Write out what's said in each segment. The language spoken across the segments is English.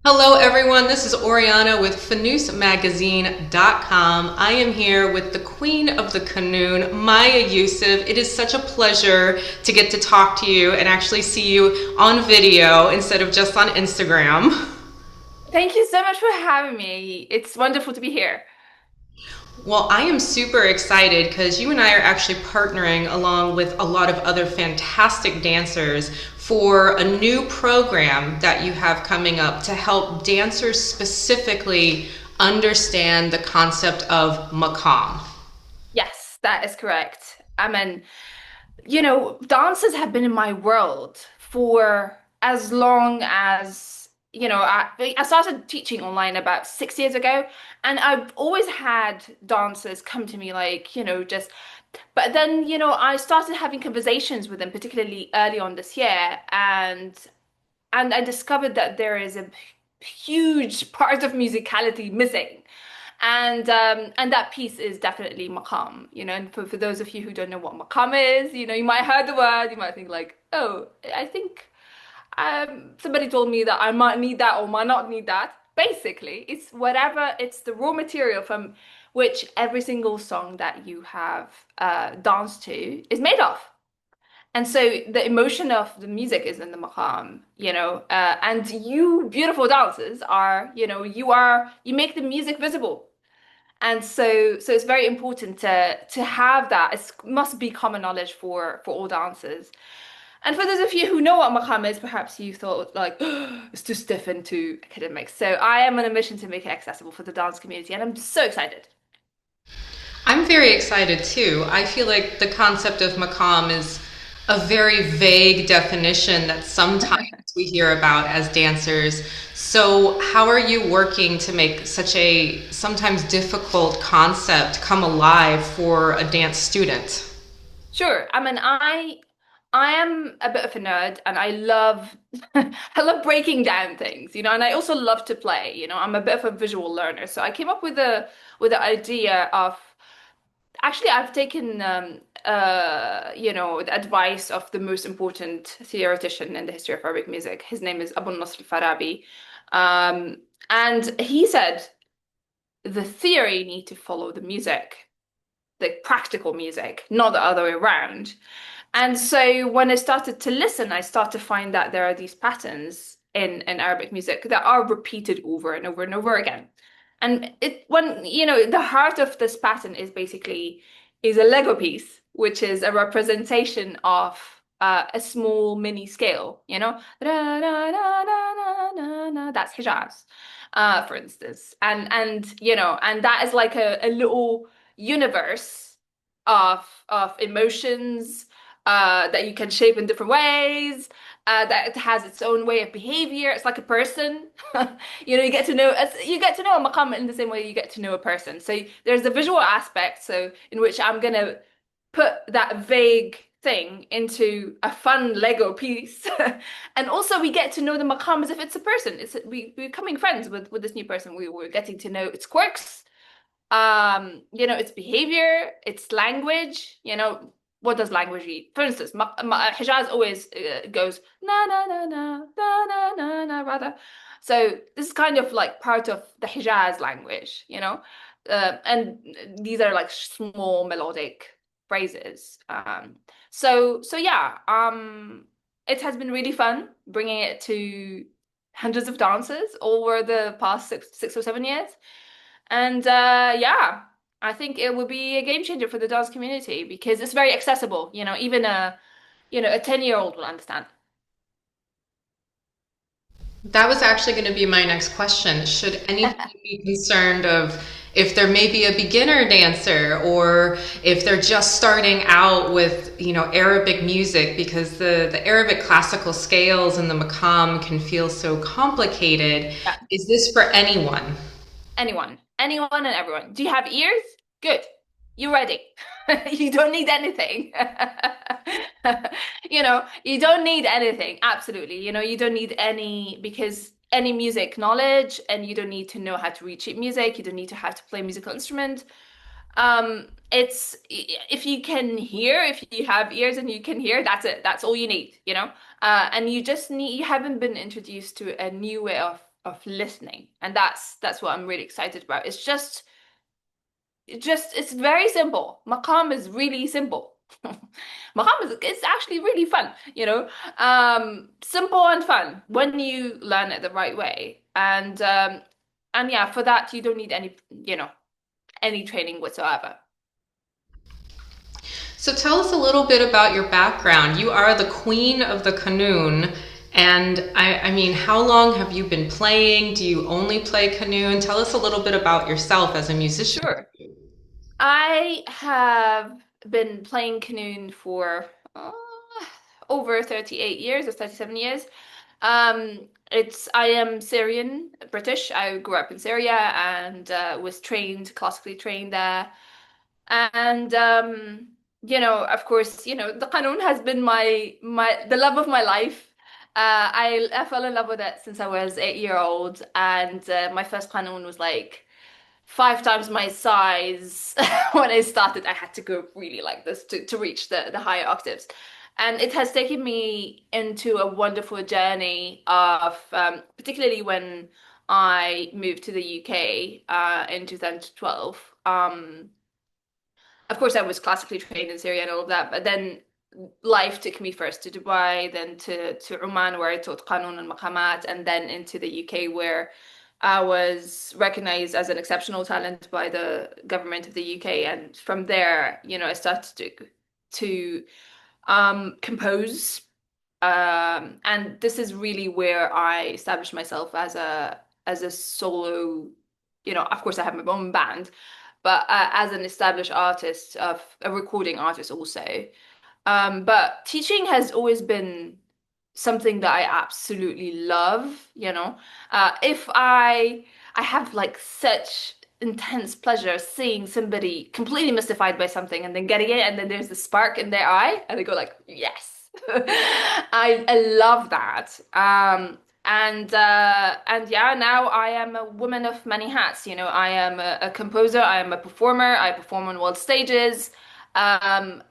Hello, everyone. This is Oriana with FanoosMagazine.com. I am here with the Queen of the Qanun, Maya Youssef. It is such a pleasure to get to talk to you and actually see you on video instead of just on Instagram. Thank you so much for having me. It's wonderful to be here. Well, I am super excited because you and I are actually partnering along with a lot of other fantastic dancers for a new program that you have coming up to help dancers specifically understand the concept of maqam. Yes, that is correct. I mean, dances have been in my world for as long as, I started teaching online about 6 years ago, and I've always had dancers come to me like, but then, I started having conversations with them, particularly early on this year, and I discovered that there is a huge part of musicality missing. And that piece is definitely maqam, and for those of you who don't know what maqam is, you might have heard the word, you might think like, oh, I think somebody told me that I might need that or might not need that. Basically, it's the raw material from which every single song that you have danced to is made of. And so the emotion of the music is in the maqam, and you beautiful dancers are, you make the music visible. And so it's very important to have that. It must be common knowledge for all dancers. And for those of you who know what maqam is, perhaps you thought like it's too stiff and too academic. So I am on a mission to make it accessible for the dance community, and I'm so excited. I'm very excited too. I feel like the concept of maqam is a very vague definition that sometimes we hear about as dancers. So, how are you working to make such a sometimes difficult concept come alive for a dance student? Sure. I mean, I am a bit of a nerd and I love I love breaking down things, and I also love to play, I'm a bit of a visual learner. So I came up with the idea of actually I've taken the advice of the most important theoretician in the history of Arabic music. His name is Abu Nasr al-Farabi. And he said the theory need to follow the music, the practical music, not the other way around. And so when I started to listen, I started to find that there are these patterns in Arabic music that are repeated over and over and over again. And the heart of this pattern is basically is a Lego piece, which is a representation of a small mini scale, That's Hijaz, for instance. And that is like a little universe of emotions that you can shape in different ways, that it has its own way of behavior. It's like a person. You get to know a maqam in the same way you get to know a person. So there's the visual aspect, so in which I'm gonna put that vague thing into a fun Lego piece. And also we get to know the maqam as if it's a person. We're becoming friends with this new person. We're getting to know its quirks, its behavior, its language, what does language read? For instance, Hijaz always goes na na na na na na na na rather. So this is kind of like part of the Hijaz language, and these are like small melodic phrases. So yeah, it has been really fun bringing it to hundreds of dancers over the past 6 or 7 years. And yeah, I think it will be a game changer for the dance community because it's very accessible. Even a 10-year-old will understand. That was actually going to be my next question. Should anybody be concerned of if there may be a beginner dancer or if they're just starting out with, Arabic music because the Arabic classical scales and the maqam can feel so complicated. Yeah. Is this for anyone? Anyone and everyone. Do you have ears? Good. You're ready. You don't need anything. You don't need anything. Absolutely. You don't need any music knowledge, and you don't need to know how to read sheet music. You don't need to have to play musical instrument. It's if you can hear, if you have ears and you can hear, that's it. That's all you need. And you haven't been introduced to a new way of of listening. And that's what I'm really excited about. It's very simple. Maqam is really simple. Maqam is it's actually really fun, you know. Simple and fun when you learn it the right way. And yeah, for that you don't need any, any training whatsoever. So tell us a little bit about your background. You are the Queen of the Qanun. And I mean, how long have you been playing? Do you only play Qanun? Tell us a little bit about yourself as a musician. Sure. I have been playing Qanun for over 38 years or 37 years. I am Syrian, British. I grew up in Syria and was classically trained there. And of course, the Qanun has been the love of my life. I fell in love with it since I was 8 year old, and my first Qanun was like 5 times my size when I started. I had to go really like this to reach the higher octaves. And it has taken me into a wonderful journey of, particularly when I moved to the UK in 2012. Of course, I was classically trained in Syria and all of that, but then life took me first to Dubai, then to Oman, where I taught Qanun and Maqamat, and then into the UK, where I was recognized as an exceptional talent by the government of the UK. And from there, I started to compose. And this is really where I established myself as a solo, of course I have my own band, but as an established artist, of a recording artist also. But teaching has always been something that I absolutely love, If I have like such intense pleasure seeing somebody completely mystified by something and then getting it, and then there's the spark in their eye, and they go like, yes. I love that. And yeah, now I am a woman of many hats. I am a composer, I am a performer, I perform on world stages. And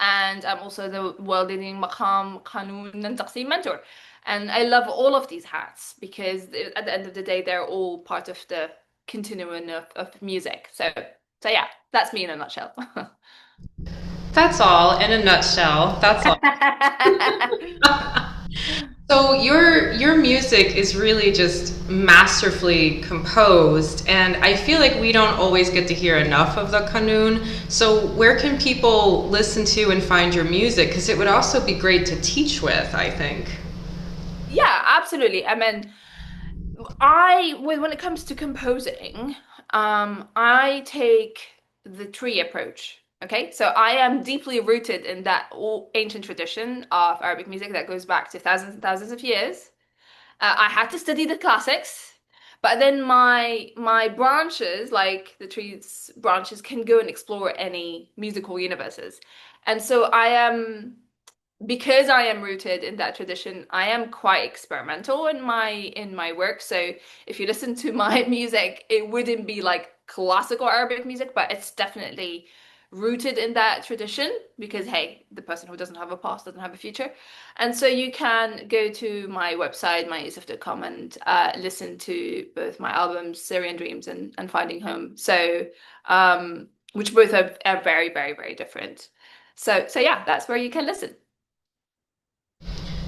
I'm also the world-leading Maqam, Qanun, and Taqsim mentor. And I love all of these hats because at the end of the day, they're all part of the continuum of music. So yeah, that's me in a nutshell. That's all in a nutshell. That's all. So your music is really just masterfully composed, and I feel like we don't always get to hear enough of the Qanun. So where can people listen to and find your music? Because it would also be great to teach with, I think. Yeah, absolutely. I mean, when it comes to composing, I take the tree approach. Okay, so I am deeply rooted in that old ancient tradition of Arabic music that goes back to thousands and thousands of years. I had to study the classics, but then my branches, like the tree's branches, can go and explore any musical universes. And so because I am rooted in that tradition, I am quite experimental in my work. So if you listen to my music, it wouldn't be like classical Arabic music, but it's definitely rooted in that tradition because hey, the person who doesn't have a past doesn't have a future. And so you can go to my website, mayoussef.com, and listen to both my albums, Syrian Dreams and Finding Home. So which both are very, very, very different. So yeah, that's where you can listen.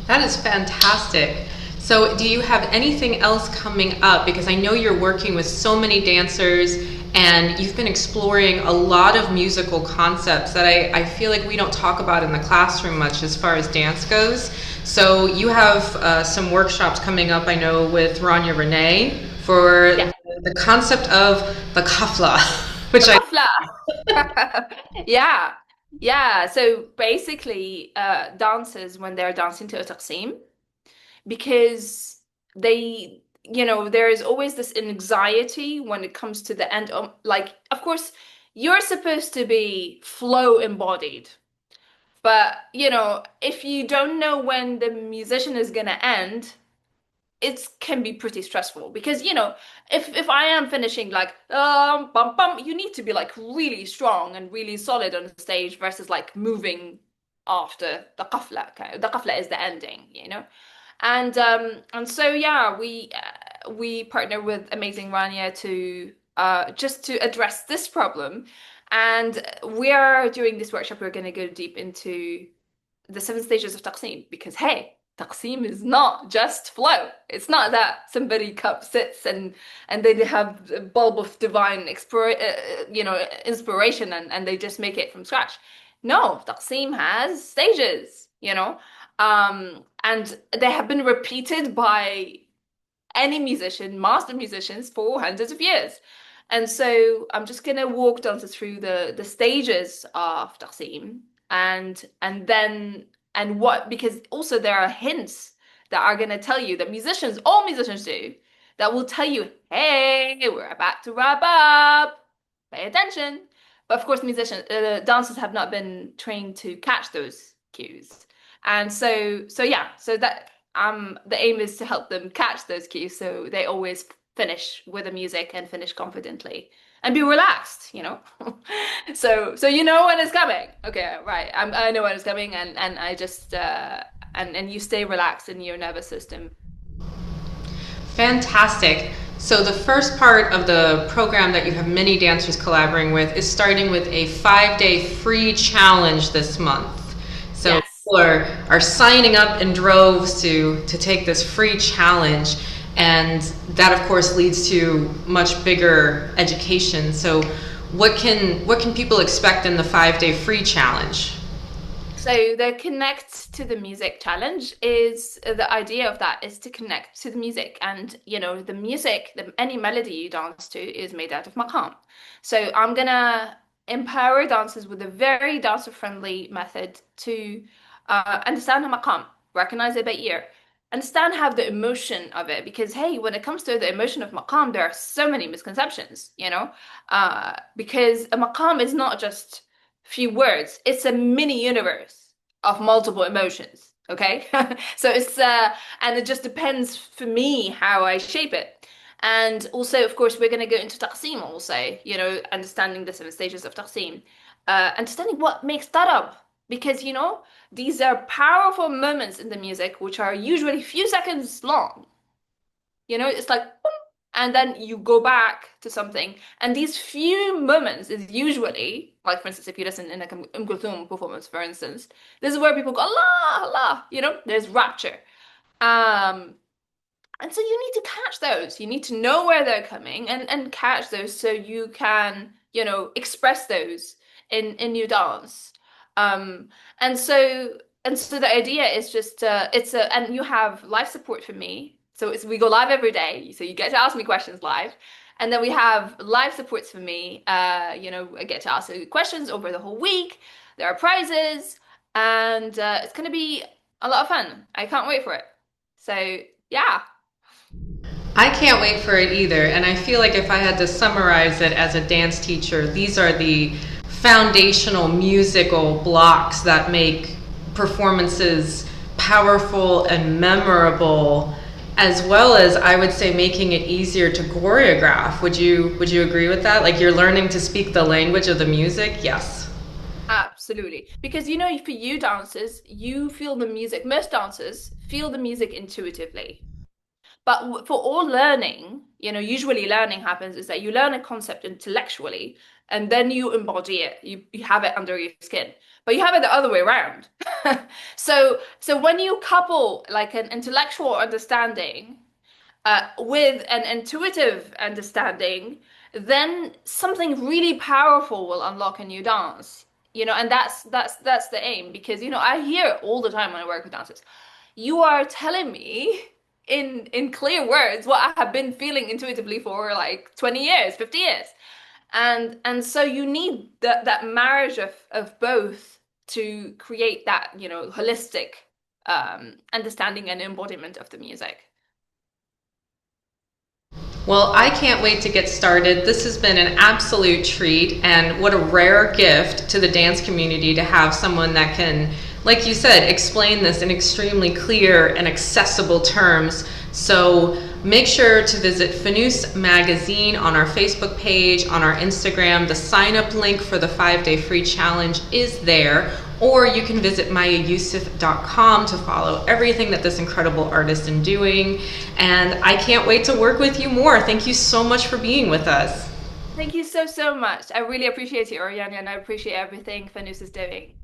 That is fantastic. So, do you have anything else coming up? Because I know you're working with so many dancers and you've been exploring a lot of musical concepts that I feel like we don't talk about in the classroom much as far as dance goes. So, you have some workshops coming up, I know, with Rania Renee for Yeah. the concept of the kafla, which The I kafla. Yeah. Yeah. So basically, dancers, when they're dancing to a taqsim, because there is always this anxiety when it comes to the end. Like, of course, you're supposed to be flow embodied, but, if you don't know when the musician is gonna end, it can be pretty stressful because if I am finishing like bum bum, you need to be like really strong and really solid on the stage versus like moving after the qafla. Okay? The qafla is the ending. And so yeah, we partner with Amazing Rania to just to address this problem. And we are doing this workshop. We're going to go deep into the seven stages of taqsim because hey, taqsim is not just flow. It's not that somebody sits and they have a bulb of divine inspiration and they just make it from scratch. No, taqsim has stages, and they have been repeated by any musician, master musicians for hundreds of years. And so I'm just gonna walk dancers through the stages of Taqsim and then and what because also there are hints that are gonna tell you that all musicians do, that will tell you, hey, we're about to wrap up. Pay attention. But of course, dancers have not been trained to catch those cues. And so yeah, so that the aim is to help them catch those cues so they always finish with the music and finish confidently and be relaxed. So you know when it's coming. Okay, right. I know when it's coming and I just and you stay relaxed in your nervous system. Fantastic. So the first part of the program that you have many dancers collaborating with is starting with a 5-day free challenge this month. So Yes. people are signing up in droves to take this free challenge, and that of course leads to much bigger education. So what can people expect in the 5-day free challenge? So the connect to the music challenge is the idea of that is to connect to the music. And the music, any melody you dance to is made out of maqam. So I'm gonna empower dancers with a very dancer friendly method to understand the maqam, recognize it by ear, understand how the emotion of it, because hey, when it comes to the emotion of maqam, there are so many misconceptions, because a maqam is not just few words. It's a mini universe of multiple emotions. Okay. So and it just depends for me how I shape it. And also, of course, we're going to go into taqsim also, understanding the seven stages of taqsim, understanding what makes that up. Because, these are powerful moments in the music, which are usually few seconds long. It's like, boom, and then you go back to something. And these few moments is usually, like for instance, if you listen in a Kulthum performance, for instance, this is where people go, Allah, Allah, there's rapture. Um, and so you need to catch those. You need to know where they're coming and catch those so you can, express those in your dance. Um, and so the idea is just and you have live support from me. So we go live every day. So you get to ask me questions live. And then we have live supports for me. I get to ask you questions over the whole week. There are prizes, and it's gonna be a lot of fun. I can't wait for it. So yeah. I can't wait for it either. And I feel like if I had to summarize it as a dance teacher, these are the foundational musical blocks that make performances powerful and memorable, as well as I would say making it easier to choreograph. Would you agree with that? Like you're learning to speak the language of the music? Yes. Absolutely. Because for you dancers, you feel the music, most dancers feel the music intuitively. But for all learning, usually learning happens is that you learn a concept intellectually and then you embody it. You have it under your skin. But you have it the other way around. So when you couple like an intellectual understanding with an intuitive understanding, then something really powerful will unlock in your dance. And that's the aim because I hear it all the time when I work with dancers. You are telling me in clear words what I have been feeling intuitively for like 20 years, 50 years. And so you need that marriage of both to create that, holistic understanding and embodiment of the music. Well, I can't wait to get started. This has been an absolute treat, and what a rare gift to the dance community to have someone that can, like you said, explain this in extremely clear and accessible terms. So make sure to visit Fanoos Magazine on our Facebook page, on our Instagram. The sign-up link for the 5-day free challenge is there. or you can visit mayayoussef.com to follow everything that this incredible artist is doing. And I can't wait to work with you more. Thank you so much for being with us. Thank you so, so much. I really appreciate you, Oriana, and I appreciate everything Fanoos is doing.